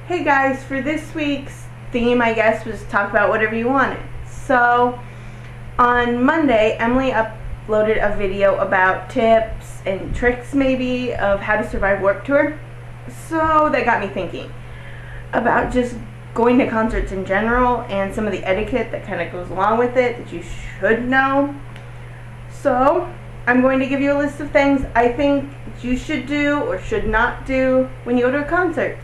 Hey guys, for this week's theme, I guess, was talk about whatever you wanted. So, on Monday, Emily uploaded a video about tips and tricks, maybe, of how to survive Warped Tour. So, that got me thinking about just going to concerts in general and some of the etiquette that kind of goes along with it that you should know. So, I'm going to give you a list of things I think you should do or should not do when you go to a concert.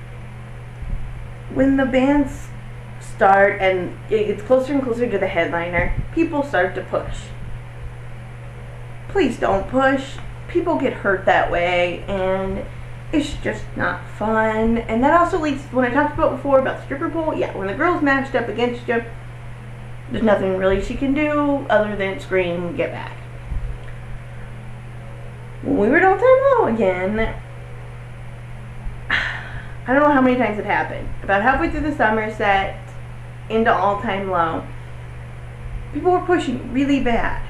When the bands start and it gets closer and closer to the headliner, people start to push. Please don't push. People get hurt that way, and it's just not fun. And that also leads to what I talked about before about the stripper pole. Yeah, when the girl's matched up against you, there's nothing really she can do other than scream, get back. When we were at All Time Low again, I don't know how many times it happened. About halfway through the summer set into All Time Low, people were pushing really bad.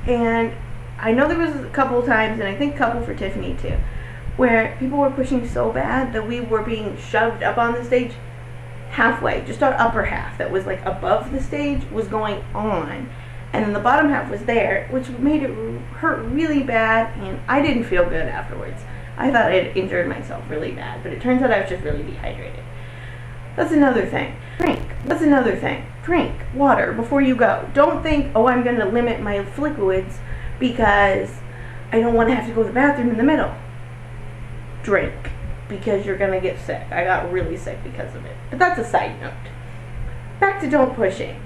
And I know there was a couple of times, and I think a couple for Tiffany too, where people were pushing so bad that we were being shoved up on the stage halfway. Just our upper half that was like above the stage was going on. And then the bottom half was there, which made it hurt really bad, and I didn't feel good afterwards. I thought I had injured myself really bad, but it turns out I was just really dehydrated. That's another thing. Drink water before you go. Don't think, oh, I'm going to limit my liquids because I don't want to have to go to the bathroom in the middle. Drink, because you're going to get sick. I got really sick because of it. But that's a side note. Back to don't pushing.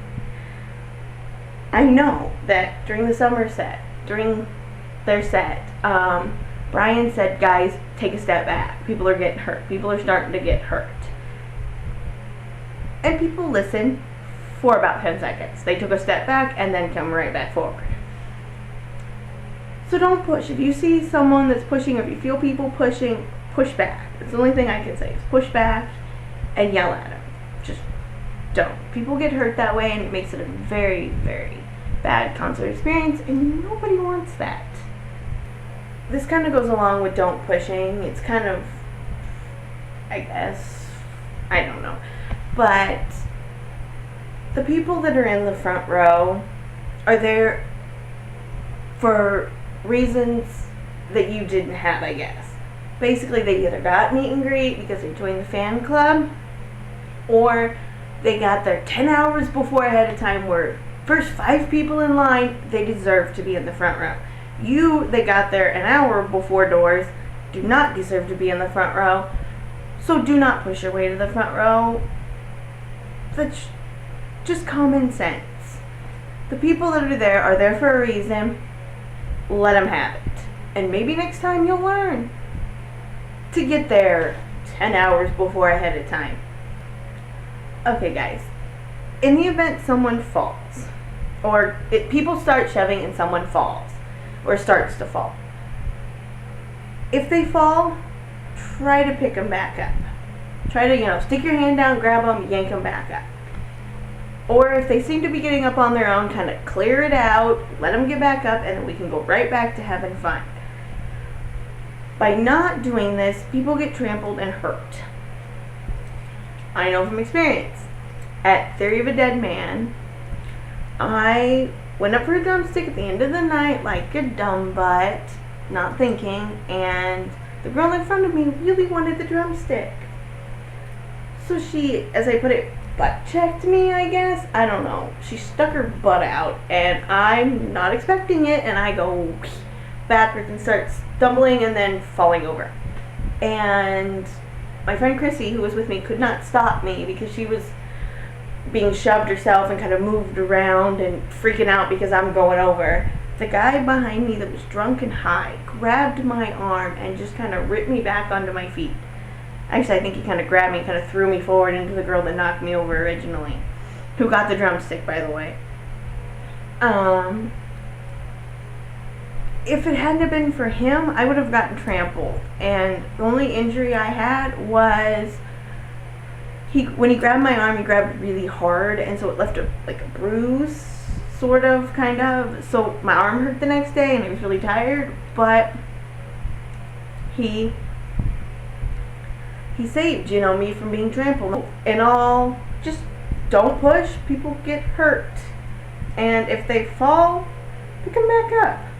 I know that during the summer set, during their set, Brian said, guys, take a step back. People are getting hurt. People are starting to get hurt. And people listen for about 10 seconds. They took a step back and then come right back forward. So don't push. If you see someone that's pushing, or if you feel people pushing, push back. It's the only thing I can say is push back and yell at them. Just don't. People get hurt that way, and it makes it a very, very bad concert experience, and nobody wants that. This kind of goes along with don't pushing. It's kind of, I guess, I don't know. But the people that are in the front row are there for reasons that you didn't have, I guess. Basically, they either got meet and greet because they joined the fan club, or they got there 10 hours before ahead of time, where first 5 people in line, they deserve to be in the front row. You, they got there an hour before doors, do not deserve to be in the front row. So do not push your way to the front row. That's just common sense. The people that are there for a reason. Let them have it. And maybe next time you'll learn to get there 10 hours before ahead of time. Okay, guys. In the event someone falls, or people start shoving and someone falls, or starts to fall. If they fall, try to pick them back up. Try to, stick your hand down, grab them, yank them back up. Or if they seem to be getting up on their own, kind of clear it out, let them get back up, and then we can go right back to having fun. By not doing this, people get trampled and hurt. I know from experience. At Theory of a Dead Man, I went up for a drumstick at the end of the night like a dumb butt, not thinking, and the girl in front of me really wanted the drumstick. So she, as I put it, butt checked me, I guess. I don't know. She stuck her butt out, and I'm not expecting it, and I go backwards and start stumbling and then falling over. And my friend Chrissy, who was with me, could not stop me because she was being shoved herself and kind of moved around and freaking out because I'm going over. The guy behind me that was drunk and high grabbed my arm and just kind of ripped me back onto my feet. Actually, I think he kind of grabbed me, kind of threw me forward into the girl that knocked me over originally, who got the drumstick, by the way. If it hadn't have been for him, I would have gotten trampled. And the only injury I had was when he grabbed my arm, he grabbed really hard, and so it left a bruise, sort of, kind of. So my arm hurt the next day, and I was really tired, but he he saved, me from being trampled. And all, just don't push. People get hurt. And if they fall, pick them back up.